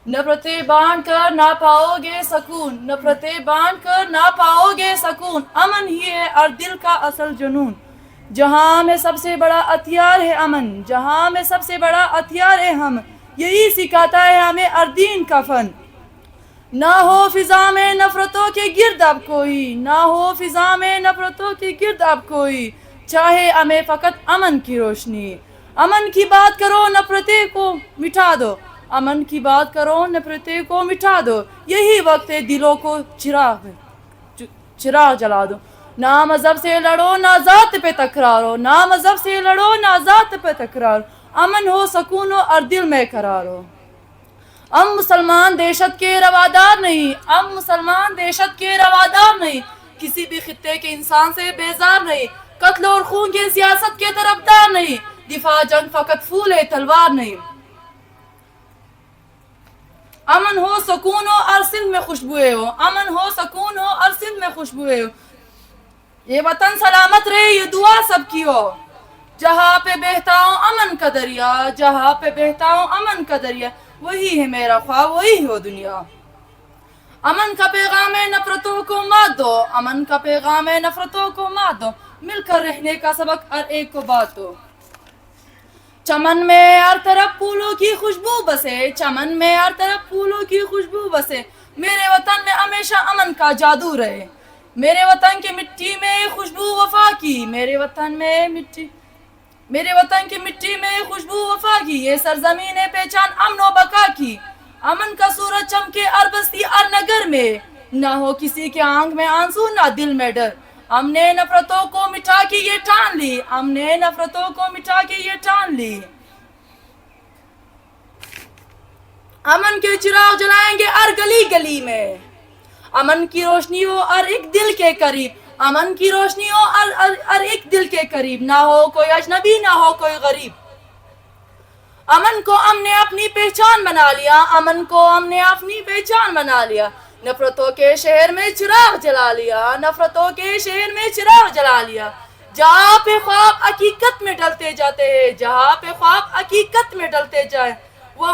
नफरतें बांट कर ना पाओगे सकून, नफरतें बांट कर ना पाओगे सकून, अमन ही है और दिल का असल जुनून। जहां में सबसे बड़ा हथियार है अमन, जहां में सबसे बड़ा हथियार है हम, यही सिखाता है हमें और दीन का फन। ना हो फिजा में नफरतों के गिर्द अब कोई, ना हो फिजा में नफरतों के गिर्द अब कोई, चाहे हमें फकत अमन की रोशनी। अमन की बात करो नफरतें को मिटा दो, अमन की बात करो नफरतें को मिटा दो, यही वक्त है दिलों को चिराग जला दो। ना मजहब से लड़ो ना ज़ात पे तकरारो, ना मजहब से लड़ो ना ज़ात पे तकरार, अमन हो सकून हो और दिल में करार हो। हम मुसलमान दहशत के रवादार नहीं, हम मुसलमान दहशत के रवादार नहीं, किसी भी खित्ते के इंसान से बेजार नहीं, कत्ल और खून की सियासत के तरफदार नहीं, दिफा जंग फकत फूल है तलवार नहीं। अमन हो सुकून हो और सिंध में खुशबुएं हो, अमन हो सुकून हो और सिंध में खुशबुएं हो, ये वतन सलामत रहे ये दुआ सबकी हो। जहाँ पे बहता हूँ अमन का दरिया, जहाँ पे बहता हूँ अमन का दरिया, वही है मेरा ख्वाब वही हो दुनिया। अमन का पैगाम है नफरतों को मात दो, अमन का पैगाम है नफरतों को मात दो, मिलकर रहने का सबक हर एक को बात दो। चमन में हर तरफ फूलों की खुशबू बसे, चमन में हर तरफ फूलों की खुशबू बसे, मेरे वतन में हमेशा अमन का जादू रहे, मेरे वतन की मिट्टी में खुशबू वफा की, मेरे वतन की मिट्टी में खुशबू वफा की, ये सरजमीन है पहचान अमन व बका की। अमन का सूरज चमके हर बस्ती हर नगर में, ना हो किसी के आंख में आंसू ना दिल में डर, हमने नफरतों को मिटा के ये ठान ली, हमने नफरतों को मिटा के ये ठान ली। अमन के चिराग जलाएंगे हर गली गली में, अमन की रोशनी हो हर एक दिल के करीब, अमन की रोशनी हो हर एक दिल के करीब, ना हो कोई अजनबी ना हो कोई गरीब। अमन को हमने अपनी पहचान बना लिया, अमन को हमने अपनी पहचान बना लिया, नफरतों के शहर में चिराग जला लिया, नफरतों के शहर में चिराग जला लिया। जहाँ पे ख्वाब हकीकत में ढलते जाते हैं, जहाँ पे ख्वाब हकीकत में ढलते जाए, वो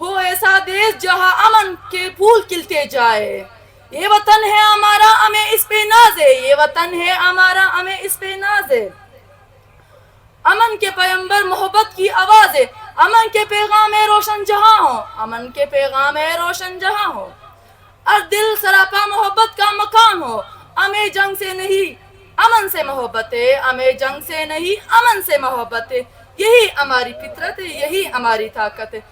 हो ऐसा देश जहाँ अमन के फूल खिलते जाए। ये वतन है हमारा हमें इस पे नाज है, ये वतन है हमारा हमें इस पे नाज है। अमन के पैगंबर मोहब्बत की आवाज है, अमन के पैगाम है रोशन जहां हो, अमन के पैगाम है रोशन जहां हो, और दिल सरापा मोहब्बत का मकान हो। हमें जंग से नहीं अमन से मोहब्बत है, हमें जंग से नहीं अमन से मोहब्बत है, यही हमारी फितरत है, यही हमारी ताकत है।